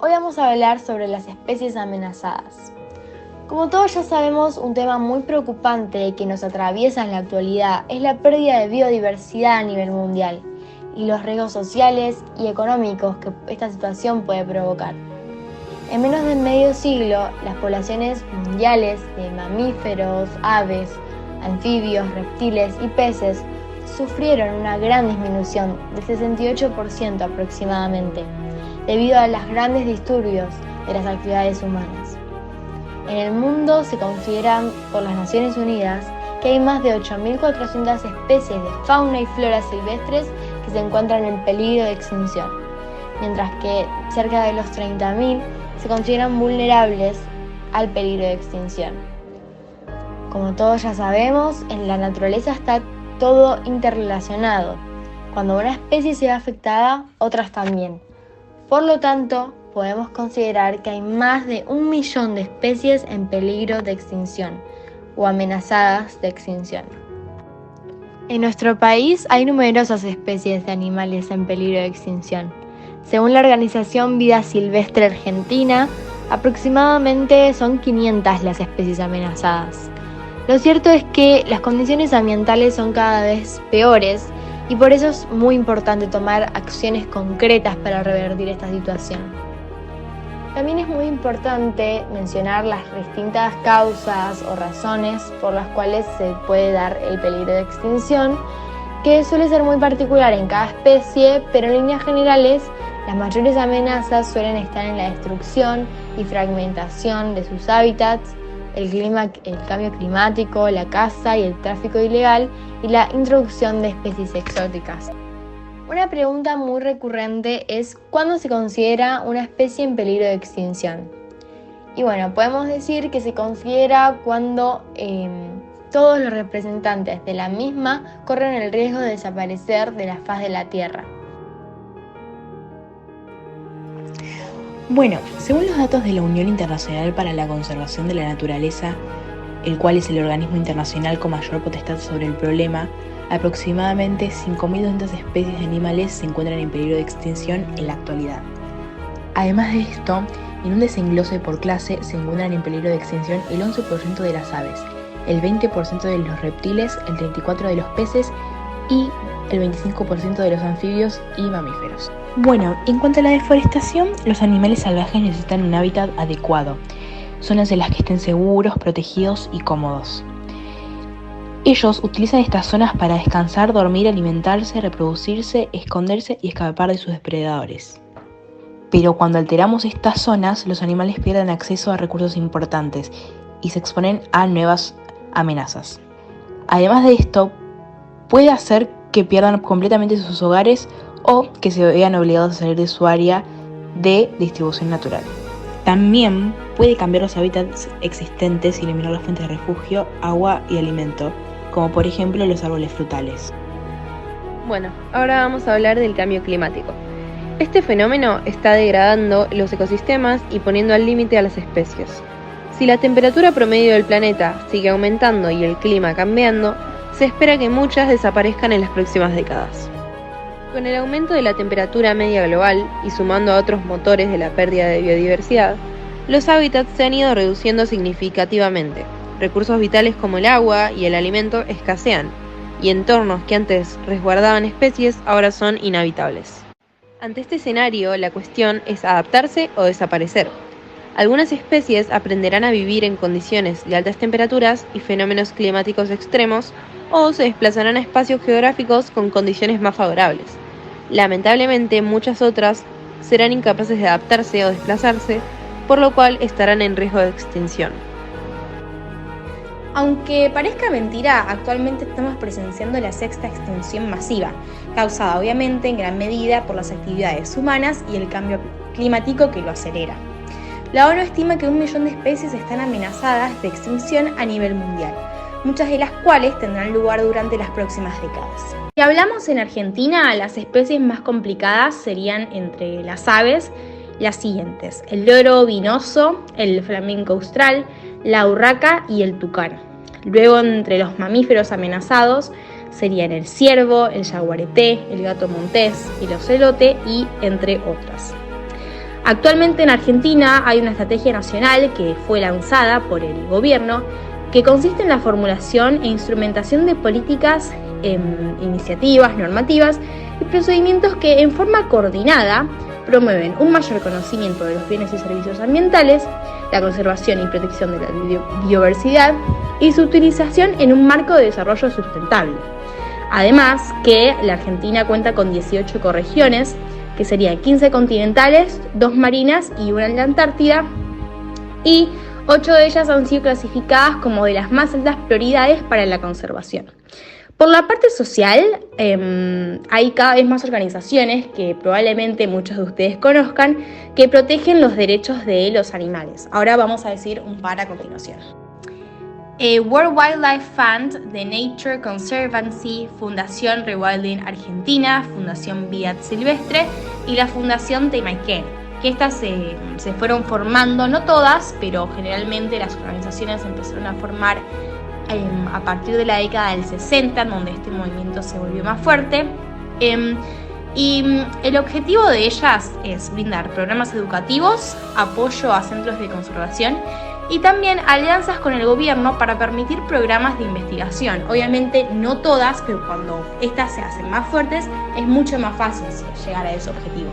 Hoy vamos a hablar sobre las especies amenazadas. Como todos ya sabemos, un tema muy preocupante que nos atraviesa en la actualidad es la pérdida de biodiversidad a nivel mundial y los riesgos sociales y económicos que esta situación puede provocar. En menos de medio siglo, las poblaciones mundiales de mamíferos, aves, anfibios, reptiles y peces sufrieron una gran disminución del 68% aproximadamente, debido a los grandes disturbios de las actividades humanas. En el mundo se consideran por las Naciones Unidas que hay más de 8.400 especies de fauna y flora silvestres que se encuentran en peligro de extinción, mientras que cerca de los 30.000 se consideran vulnerables al peligro de extinción. Como todos ya sabemos, en la naturaleza está todo interrelacionado. Cuando una especie se ve afectada, otras también. Por lo tanto, podemos considerar que hay más de 1 millón de especies en peligro de extinción o amenazadas de extinción. En nuestro país hay numerosas especies de animales en peligro de extinción. Según la organización Vida Silvestre Argentina, aproximadamente son 500 las especies amenazadas. Lo cierto es que las condiciones ambientales son cada vez peores y por eso es muy importante tomar acciones concretas para revertir esta situación. También es muy importante mencionar las distintas causas o razones por las cuales se puede dar el peligro de extinción, que suele ser muy particular en cada especie, pero en líneas generales las mayores amenazas suelen estar en la destrucción y fragmentación de sus hábitats, el cambio climático, la caza y el tráfico ilegal y la introducción de especies exóticas. Una pregunta muy recurrente es ¿cuándo se considera una especie en peligro de extinción? Y bueno, podemos decir que se considera cuando todos los representantes de la misma corren el riesgo de desaparecer de la faz de la Tierra. Bueno, según los datos de la Unión Internacional para la Conservación de la Naturaleza, el cual es el organismo internacional con mayor potestad sobre el problema, aproximadamente 5.200 especies de animales se encuentran en peligro de extinción en la actualidad. Además de esto, en un desenglose por clase se encuentran en peligro de extinción el 11% de las aves, el 20% de los reptiles, el 34% de los peces y el 25% de los anfibios y mamíferos. Bueno, en cuanto a la deforestación, los animales salvajes necesitan un hábitat adecuado, zonas en las que estén seguros, protegidos y cómodos. Ellos utilizan estas zonas para descansar, dormir, alimentarse, reproducirse, esconderse y escapar de sus depredadores. Pero cuando alteramos estas zonas, los animales pierden acceso a recursos importantes y se exponen a nuevas amenazas. Además de esto, puede hacer que pierdan completamente sus hogares o que se vean obligados a salir de su área de distribución natural. También puede cambiar los hábitats existentes y eliminar las fuentes de refugio, agua y alimento, como por ejemplo los árboles frutales. Bueno, ahora vamos a hablar del cambio climático. Este fenómeno está degradando los ecosistemas y poniendo al límite a las especies. Si la temperatura promedio del planeta sigue aumentando y el clima cambiando, se espera que muchas desaparezcan en las próximas décadas. Con el aumento de la temperatura media global y sumando a otros motores de la pérdida de biodiversidad, los hábitats se han ido reduciendo significativamente. Recursos vitales como el agua y el alimento escasean, y entornos que antes resguardaban especies ahora son inhabitables. Ante este escenario, la cuestión es adaptarse o desaparecer. Algunas especies aprenderán a vivir en condiciones de altas temperaturas y fenómenos climáticos extremos, o se desplazarán a espacios geográficos con condiciones más favorables. Lamentablemente, muchas otras serán incapaces de adaptarse o desplazarse, por lo cual estarán en riesgo de extinción. Aunque parezca mentira, actualmente estamos presenciando la sexta extinción masiva, causada obviamente en gran medida por las actividades humanas y el cambio climático que lo acelera. La ONU estima que 1 millón de especies están amenazadas de extinción a nivel mundial, muchas de las cuales tendrán lugar durante las próximas décadas. Si hablamos en Argentina, las especies más complicadas serían entre las aves las siguientes: el loro vinoso, el flamenco austral, la urraca y el tucán. Luego, entre los mamíferos amenazados serían el ciervo, el yaguareté, el gato montés, el ocelote y entre otras. Actualmente en Argentina hay una estrategia nacional que fue lanzada por el gobierno que consiste en la formulación e instrumentación de políticas, iniciativas, normativas y procedimientos que en forma coordinada promueven un mayor conocimiento de los bienes y servicios ambientales, la conservación y protección de la biodiversidad y su utilización en un marco de desarrollo sustentable. Además que la Argentina cuenta con 18 ecorregiones, que serían 15 continentales, 2 marinas y una en la Antártida, y 8 de ellas han sido clasificadas como de las más altas prioridades para la conservación. Por la parte social, hay cada vez más organizaciones que probablemente muchos de ustedes conozcan que protegen los derechos de los animales. Ahora vamos a decir un par a continuación. World Wildlife Fund, The Nature Conservancy, Fundación Rewilding Argentina, Fundación Vida Silvestre y la Fundación Temayquén, que estas se fueron formando, no todas, pero generalmente las organizaciones se empezaron a formar a partir de la década del 60, donde este movimiento se volvió más fuerte. Y el objetivo de ellas es brindar programas educativos, apoyo a centros de conservación y también alianzas con el gobierno para permitir programas de investigación. Obviamente no todas, pero cuando estas se hacen más fuertes es mucho más fácil llegar a ese objetivo.